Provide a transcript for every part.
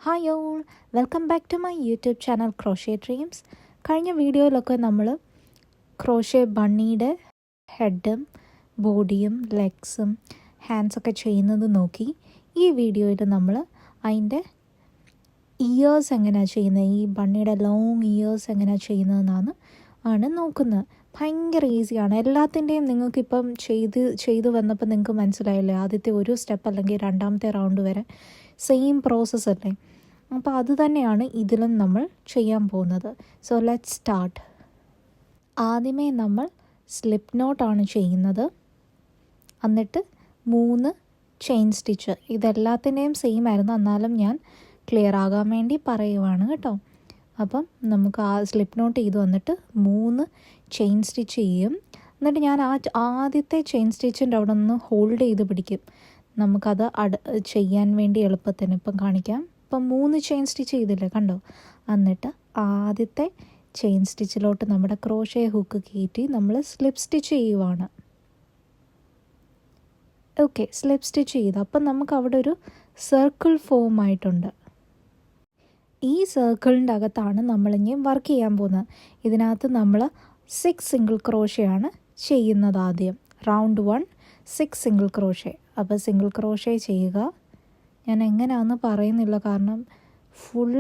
Hi all, welcome back to my YouTube channel crochet dreams. കഴിഞ്ഞ വീഡിയോയിലൊക്കെ നമ്മൾ crochet ബണ്ണിയുടെ ഹെഡും ബോഡിയും ലെഗ്സും ഹാൻഡ്സൊക്കെ ചെയ്യുന്നത് നോക്കി. ഈ വീഡിയോയിൽ നമ്മൾ അതിൻ്റെ ഇയേഴ്സ് എങ്ങനെയാണ് ചെയ്യുന്നത്, ഈ ബണ്ണിയുടെ ലോങ് ഇയേഴ്സ് എങ്ങനെയാണ് ചെയ്യുന്നതെന്നാണ് നോക്കുന്നത്. ഭയങ്കര ഈസിയാണ്. എല്ലാത്തിൻ്റെയും നിങ്ങൾക്കിപ്പം ചെയ്ത് വന്നപ്പോൾ നിങ്ങൾക്ക് മനസ്സിലായില്ലേ, ആദ്യത്തെ ഒരു സ്റ്റെപ്പ് അല്ലെങ്കിൽ രണ്ടാമത്തെ റൗണ്ട് വരെ സെയിം പ്രോസസ്സ് അല്ലേ. അപ്പോൾ അത് തന്നെയാണ് ഇതിലും നമ്മൾ ചെയ്യാൻ പോകുന്നത്. So let's start. ആദ്യമേ നമ്മൾ സ്ലിപ്പ് നോട്ടാണ് ചെയ്യുന്നത്, എന്നിട്ട് 3 ചെയിൻ സ്റ്റിച്ച്. ഇതെല്ലാത്തിൻ്റെയും സെയിം ആയിരുന്നു, എന്നാലും ഞാൻ ക്ലിയർ ആകാൻ വേണ്ടി പറയുവാണ് കേട്ടോ. അപ്പം നമുക്ക് ആ സ്ലിപ്പ് നോട്ട് ചെയ്ത് വന്നിട്ട് 3 ചെയിൻ സ്റ്റിച്ച് ചെയ്യും. എന്നിട്ട് ഞാൻ ആദ്യത്തെ ചെയിൻ സ്റ്റിച്ചിൻ്റെ അവിടെ നിന്ന് ഹോൾഡ് ചെയ്ത് പിടിക്കും. നമുക്കത് ചെയ്യാൻ വേണ്ടി എളുപ്പത്തിന് ഇപ്പം കാണിക്കാം. ഇപ്പം 3 ചെയിൻ സ്റ്റിച്ച് ചെയ്തില്ലേ, കണ്ടോ? എന്നിട്ട് ആദ്യത്തെ ചെയിൻ സ്റ്റിച്ചിലോട്ട് നമ്മുടെ ക്രോഷേ ഹുക്ക് കയറ്റി നമ്മൾ സ്ലിപ്പ് സ്റ്റിച്ച് ചെയ്യുവാണ്. ഓക്കെ, സ്ലിപ്പ് സ്റ്റിച്ച് ചെയ്തു. അപ്പം നമുക്ക് അവിടെ ഒരു സർക്കിൾ ഫോം ആയിട്ടുണ്ട്. ഈ സർക്കിളിൻ്റെ അകത്താണ് നമ്മളിനി വർക്ക് ചെയ്യാൻ പോകുന്നത്. ഇതിനകത്ത് നമ്മൾ 6 സിംഗിൾ ക്രോഷയാണ് ചെയ്യുന്നത്. ആദ്യം റൗണ്ട് 1 6 സിംഗിൾ ക്രോഷേ. അപ്പോൾ സിംഗിൾ ക്രോഷേ ചെയ്യുക. ഞാൻ എങ്ങനെയാണെന്ന് പറയുന്നില്ല, കാരണം ഫുൾ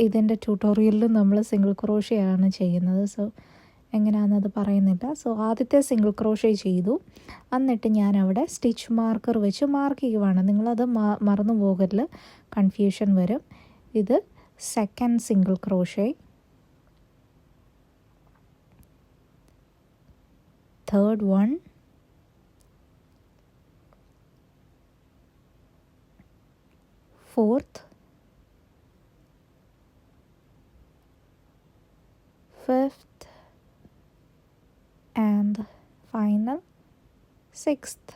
ഇതിൻ്റെ ട്യൂട്ടോറിയലിൽ നമ്മൾ സിംഗിൾ ക്രോഷേ ആണ് ചെയ്യുന്നത്. സോ എങ്ങനെയാണെന്നത് പറയുന്നില്ല. സോ ആദ്യത്തെ സിംഗിൾ ക്രോഷേ ചെയ്തു. എന്നിട്ട് ഞാൻ അവിടെ സ്റ്റിച്ച് മാർക്കർ വെച്ച് മാർക്ക് ചെയ്യുവാണ്. നിങ്ങളത് മറന്നു പോകരുത്, കൺഫ്യൂഷൻ വരും. ഇത് second single crochet, third one, fourth, fifth and final 6th.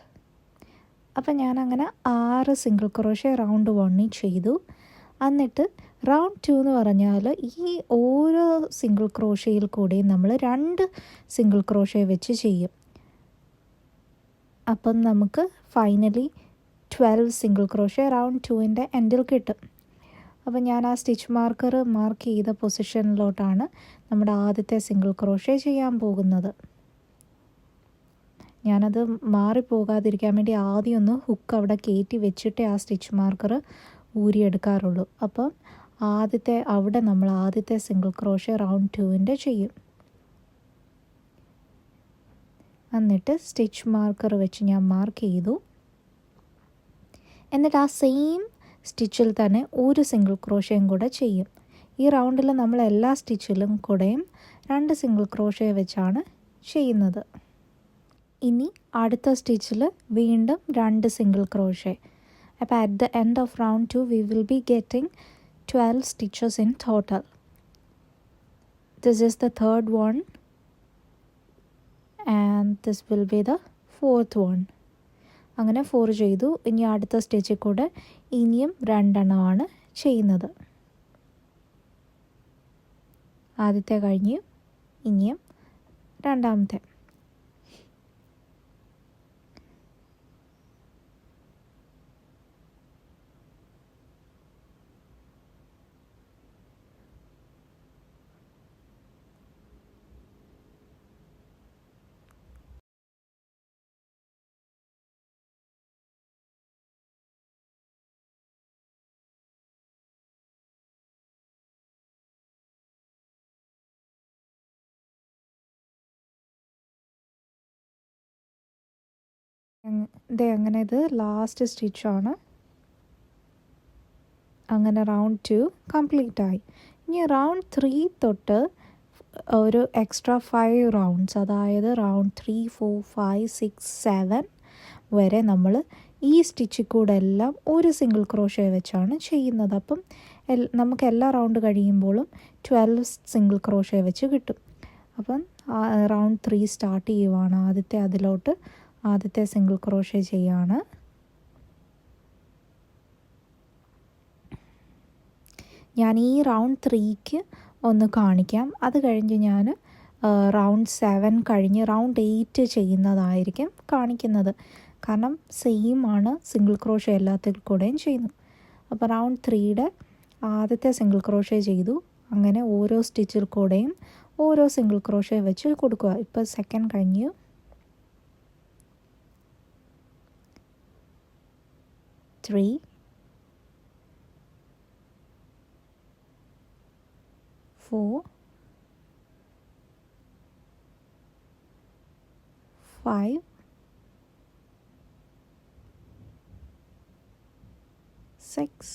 അപ്പം ഞാനങ്ങനെ 6 സിംഗിൾ ക്രോഷേ റൗണ്ട് 1 ചെയ്തു. എന്നിട്ട് റൗണ്ട് 2 എന്ന് പറഞ്ഞാൽ ഈ ഓരോ സിംഗിൾ ക്രോഷയിൽ കൂടെയും നമ്മൾ 2 സിംഗിൾ ക്രോഷേ വെച്ച് ചെയ്യും. അപ്പം നമുക്ക് ഫൈനലി 12 സിംഗിൾ ക്രോഷേ റൗണ്ട് 2ൻ്റെ എൻഡിൽ കിട്ടും. അപ്പം ഞാൻ ആ സ്റ്റിച്ച് മാർക്ക് ചെയ്ത പൊസിഷനിലോട്ടാണ് നമ്മുടെ ആദ്യത്തെ സിംഗിൾ ക്രോഷേ ചെയ്യാൻ പോകുന്നത്. ഞാനത് മാറിപ്പോകാതിരിക്കാൻ വേണ്ടി ആദ്യം ഒന്ന് ഹുക്ക് അവിടെ കയറ്റി വെച്ചിട്ടേ ആ സ്റ്റിച്ച് മാർക്കർ ഊരിയെടുക്കാറുള്ളൂ. അപ്പം അവിടെ നമ്മൾ ആദ്യത്തെ സിംഗിൾ ക്രോഷേ റൗണ്ട് 2ൻ്റെ ചെയ്യും. എന്നിട്ട് സ്റ്റിച്ച് മാർക്കർ വെച്ച് ഞാൻ മാർക്ക് ചെയ്തു. എന്നിട്ട് ആ സെയിം സ്റ്റിച്ചിൽ തന്നെ ഒരു സിംഗിൾ ക്രോഷയും കൂടെ ചെയ്യും. ഈ റൗണ്ടിൽ നമ്മൾ എല്ലാ സ്റ്റിച്ചിലും കൂടെയും 2 സിംഗിൾ ക്രോഷേ വെച്ചാണ് ചെയ്യുന്നത്. ഇനി അടുത്ത സ്റ്റിച്ചിൽ വീണ്ടും 2 സിംഗിൾ ക്രോഷേ. അപ്പോൾ at the end of round 2 we will be getting 12 stitches in total. This is the third one and this will be the fourth one. അങ്ങനെ 4 ചെയ്തു. ഇനി അടുത്ത സ്റ്റിച്ചിൽ കൂടെ ഇനിയും 2 എണ്ണമാണ് ചെയ്യുന്നത്. ആദ്യത്തെ കഴിഞ്ഞു, ഇനിയും രണ്ടാമത്തെ. അങ്ങനെ ഇത് ലാസ്റ്റ് സ്റ്റിച്ചാണ്. അങ്ങനെ റൗണ്ട് 2 കംപ്ലീറ്റ് ആയി. ഇനി റൗണ്ട് 3 തൊട്ട് ഒരു എക്സ്ട്രാ 5 റൗണ്ട്സ്, അതായത് റൗണ്ട് 3, 4, 5, 6, 7 വരെ നമ്മൾ ഈ സ്റ്റിച്ചിൽ കൂടെ എല്ലാം ഒരു സിംഗിൾ ക്രോഷേ വെച്ചാണ് ചെയ്യുന്നത്. അപ്പം നമുക്ക് എല്ലാ റൗണ്ട് കഴിയുമ്പോഴും 12 സിംഗിൾ ക്രോഷേ വെച്ച് കിട്ടും. അപ്പം റൗണ്ട് 3 സ്റ്റാർട്ട് ചെയ്യുവാണ്. ആദ്യത്തെ സിംഗിൾ ക്രോഷേ ചെയ്യാണ്. ഞാൻ ഈ റൗണ്ട് 3ക്ക് ഒന്ന് കാണിക്കാം. അത് കഴിഞ്ഞ് ഞാൻ റൗണ്ട് 7 കഴിഞ്ഞ് റൗണ്ട് 8 ചെയ്യുന്നതായിരിക്കും കാണിക്കുന്നത്. കാരണം സെയിം ആണ്, സിംഗിൾ ക്രോഷേ എല്ലാത്തിൽ കൂടെയും ചെയ്യുന്നു. അപ്പോൾ റൗണ്ട് 3യുടെ ആദ്യത്തെ സിംഗിൾ ക്രോഷേ ചെയ്തു. അങ്ങനെ ഓരോ സ്റ്റിച്ചിൽ കൂടെയും ഓരോ സിംഗിൾ ക്രോഷേ വെച്ച് കൊടുക്കുക. ഇപ്പോൾ സെക്കൻഡ് കഴിഞ്ഞു. 3 4 5 6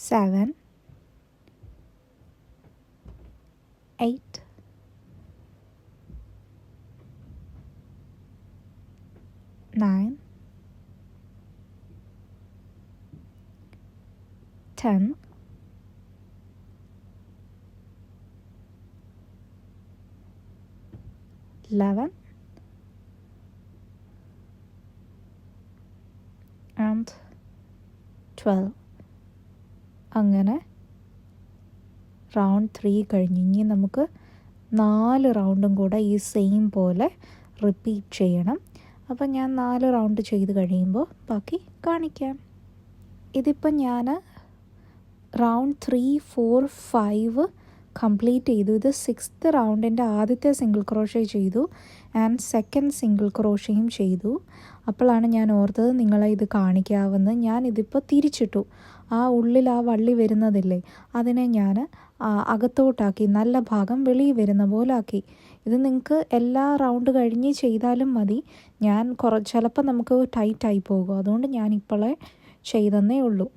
7 8 9 10 11 and 12. അങ്ങനെ റൗണ്ട് 3 കഴിഞ്ഞ് ഇനി നമുക്ക് 4 റൗണ്ടും കൂടെ ഈ സെയിം പോലെ റിപ്പീറ്റ് ചെയ്യണം. അപ്പം ഞാൻ 4 റൗണ്ട് ചെയ്ത് കഴിയുമ്പോൾ ബാക്കി കാണിക്കാം. ഇതിപ്പം ഞാൻ റൗണ്ട് 3 4 5 കംപ്ലീറ്റ് ചെയ്തു. ഇത് 6th റൗണ്ടിൻ്റെ ആദ്യത്തെ സിംഗിൾ ക്രോഷേ ചെയ്തു ആൻഡ് സെക്കൻഡ് സിംഗിൾ ക്രോഷയും ചെയ്തു. അപ്പോഴാണ് ഞാൻ ഓർത്തത് നിങ്ങളെ ഇത് കാണിക്കാമെന്ന്. ഞാനിതിപ്പോൾ തിരിച്ചിട്ടു. ആ ഉള്ളിൽ ആ വള്ളി വരുന്നതില്ലേ, അതിനെ ഞാൻ അകത്തോട്ടാക്കി, നല്ല ഭാഗം വെളിയിൽ വരുന്ന പോലെ ആക്കി. ഇത് നിങ്ങൾക്ക് എല്ലാ റൗണ്ട് കഴിഞ്ഞ് ചെയ്താലും മതി. ഞാൻ ചിലപ്പോൾ നമുക്ക് ടൈറ്റായി പോകും, അതുകൊണ്ട് ഞാനിപ്പോഴേ ചെയ്തെന്നേ ഉള്ളൂ.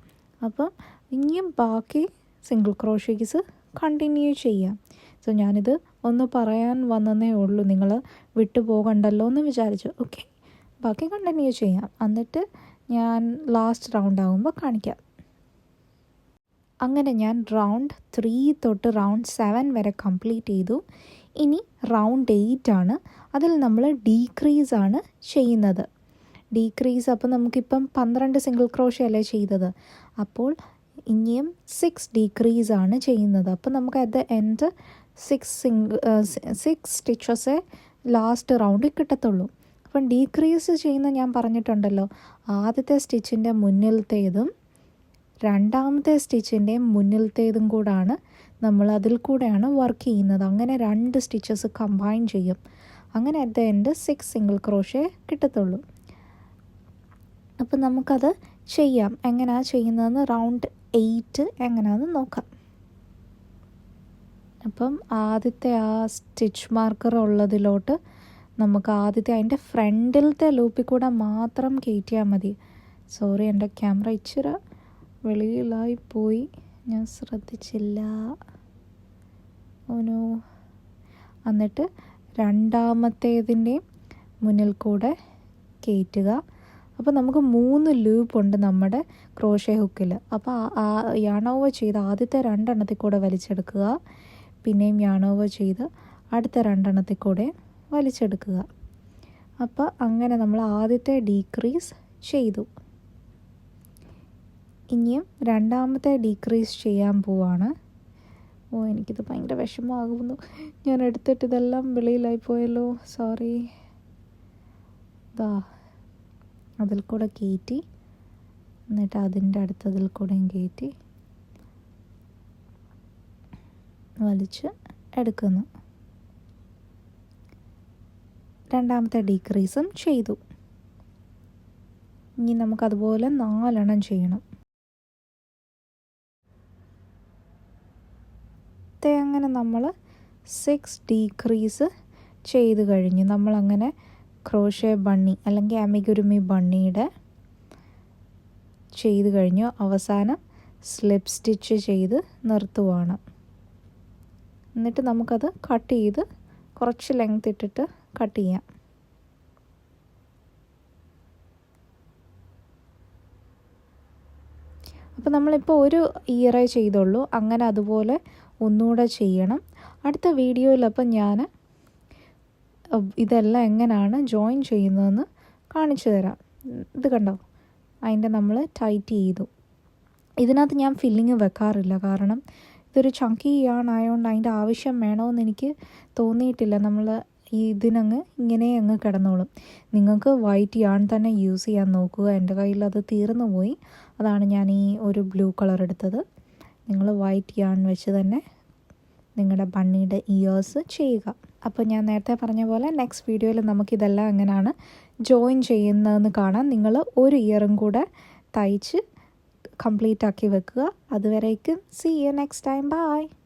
അപ്പം ഇനിയും ബാക്കി സിംഗിൾ ക്രോഷേസ് കണ്ടിന്യൂ ചെയ്യാം. സോ ഞാനിത് ഒന്ന് പറയാൻ വന്നതേ ഉള്ളൂ, നിങ്ങൾ വിട്ടു പോകണ്ടല്ലോ എന്ന് വിചാരിച്ചു. ഓക്കെ, ബാക്കി കണ്ടിന്യൂ ചെയ്യാം. എന്നിട്ട് ഞാൻ ലാസ്റ്റ് റൗണ്ട് ആകുമ്പോൾ കാണിക്കാം. അങ്ങനെ ഞാൻ റൗണ്ട് 3 തൊട്ട് റൗണ്ട് 7 വരെ കംപ്ലീറ്റ് ചെയ്തു. ഇനി റൗണ്ട് 8 ആണ്. അതിൽ നമ്മൾ ഡീക്രീസ് ആണ് ചെയ്യുന്നത്. ഡീക്രീസ് അപ്പോൾ നമുക്കിപ്പം 12 സിംഗിൾ ക്രോഷേ അല്ലേ ചെയ്തത്, അപ്പോൾ ഇനിയും 6 ഡീക്രീസ് ആണ് ചെയ്യുന്നത്. അപ്പോൾ നമുക്ക് അറ്റ് ദ എൻഡ് 6 സ്റ്റിച്ചസേ ലാസ്റ്റ് റൗണ്ടിൽ കിട്ടത്തുള്ളൂ. അപ്പം ഡീക്രീസ് ചെയ്യുന്ന ഞാൻ പറഞ്ഞിട്ടുണ്ടല്ലോ, ആദ്യത്തെ സ്റ്റിച്ചിൻ്റെ മുന്നിലത്തേതും രണ്ടാമത്തെ സ്റ്റിച്ചിൻ്റെ മുന്നിലത്തേതും കൂടാണ് നമ്മൾ അതിൽ കൂടെയാണ് വർക്ക് ചെയ്യുന്നത്. അങ്ങനെ 2 സ്റ്റിച്ചസ് കമ്പൈൻ ചെയ്യും. അങ്ങനെ at the end 6 single crochet കിട്ടത്തുള്ളൂ. അപ്പം നമുക്കത് ചെയ്യാം. എങ്ങനെയാണ് ചെയ്യുന്നതെന്ന് റൗണ്ട് 8 എങ്ങനെയാണെന്ന് നോക്കാം. അപ്പം ആദ്യത്തെ ആ സ്റ്റിച്ച് മാർക്കർ ഉള്ളതിലോട്ട് നമുക്ക് ആദ്യത്തെ അതിൻ്റെ ഫ്രണ്ടിലത്തെ ലൂപ്പിൽ കൂടെ മാത്രം കയറ്റിയാൽ മതി. സോറി, എൻ്റെ ക്യാമറ ഇച്ചിരി വെളിയിലായി പോയി, ഞാൻ ശ്രദ്ധിച്ചില്ല. ഓനോ. എന്നിട്ട് രണ്ടാമത്തേതിൻ്റെയും മുന്നിൽ കൂടെ കയറ്റുക. അപ്പോൾ നമുക്ക് 3 ലൂപ്പുണ്ട് നമ്മുടെ ക്രോഷേ ഹുക്കിൽ. അപ്പോൾ യാൺ ഓവർ ചെയ്ത് ആദ്യത്തെ 2 എണ്ണത്തിൽ കൂടെ വലിച്ചെടുക്കുക, പിന്നെയും യാൺ ഓവർ ചെയ്ത് അടുത്ത 2 എണ്ണത്തിൽ കൂടെ വലിച്ചെടുക്കുക. അപ്പോൾ അങ്ങനെ നമ്മൾ ആദ്യത്തെ ഡീക്രീസ് ചെയ്തു. ഇനിയും രണ്ടാമത്തെ ഡീക്രീസ് ചെയ്യാൻ പോവാണ്. എനിക്കിത് ഭയങ്കര വിഷമമാകുന്നു. ഞാൻ എടുത്തിട്ട് ഇതെല്ലാം വെളിയിലായി പോയല്ലോ, സോറി. അതിൽ കൂടെ കയറ്റി, എന്നിട്ട് അതിൻ്റെ അടുത്തതിൽ കൂടെയും കയറ്റി വലിച്ച് എടുക്കുന്നു. രണ്ടാമത്തെ ഡീക്രീസും ചെയ്തു. ഇനി നമുക്കതുപോലെ 4 എണ്ണം ചെയ്യണം. അങ്ങനെ നമ്മൾ 6 ഡീക്രീസ് ചെയ്ത് കഴിഞ്ഞു. നമ്മളങ്ങനെ ക്രോഷേ ബണ്ണി അല്ലെങ്കിൽ അമിഗുരുമി ബണ്ണിയുടെ ചെയ്ത് കഴിഞ്ഞു. അവസാനം സ്ലിപ്പ് സ്റ്റിച്ച് ചെയ്ത് നിർത്തുവാണ്. എന്നിട്ട് നമുക്കത് കട്ട് ചെയ്ത് കുറച്ച് ലെങ്ത് ഇട്ടിട്ട് കട്ട് ചെയ്യാം. അപ്പോൾ നമ്മളിപ്പോൾ ഒരു ഇയറേ ചെയ്തുള്ളൂ. അങ്ങനെ അതുപോലെ ഒന്നുകൂടെ ചെയ്യണം. അടുത്ത വീഡിയോയിൽ അപ്പം ഞാൻ ഇതെല്ലാം എങ്ങനെയാണ് ജോയിൻ ചെയ്യുന്നതെന്ന് കാണിച്ചു തരാം. ഇത് കണ്ടോ, അതിൻ്റെ നമ്മൾ ടൈറ്റ് ചെയ്തു. ഇതിനകത്ത് ഞാൻ ഫില്ലിങ് വെക്കാറില്ല, കാരണം ഇതൊരു ചങ്കി യാൺ ആയതുകൊണ്ട് അതിൻ്റെ ആവശ്യം വേണമെന്ന് എനിക്ക് തോന്നിയിട്ടില്ല. നമ്മൾ ഇതിനങ്ങ് ഇങ്ങനെ അങ്ങ് കിടന്നോളും. നിങ്ങൾക്ക് വൈറ്റ് യാൺ തന്നെ യൂസ് ചെയ്യാൻ നോക്കുക. എൻ്റെ കയ്യിൽ അത് തീർന്നു പോയി, അതാണ് ഞാൻ ഈ ഒരു ബ്ലൂ കളർ എടുത്തത്. നിങ്ങൾ വൈറ്റ് യാൺ വെച്ച് തന്നെ നിങ്ങളുടെ ബണ്ണിയുടെ ഇയേഴ്സ് ചെയ്യുക. അപ്പോൾ ഞാൻ നേരത്തെ പറഞ്ഞ പോലെ നെക്സ്റ്റ് വീഡിയോയിൽ നമുക്കിതെല്ലാം എങ്ങനെയാണ് ജോയിൻ ചെയ്യുന്നതെന്ന് കാണാം. നിങ്ങൾ ഒരു ഇയറും കൂടെ തയ്ച്ച് കംപ്ലീറ്റ് ആക്കി വെക്കുക. അതുവരേക്കും see you next time. By.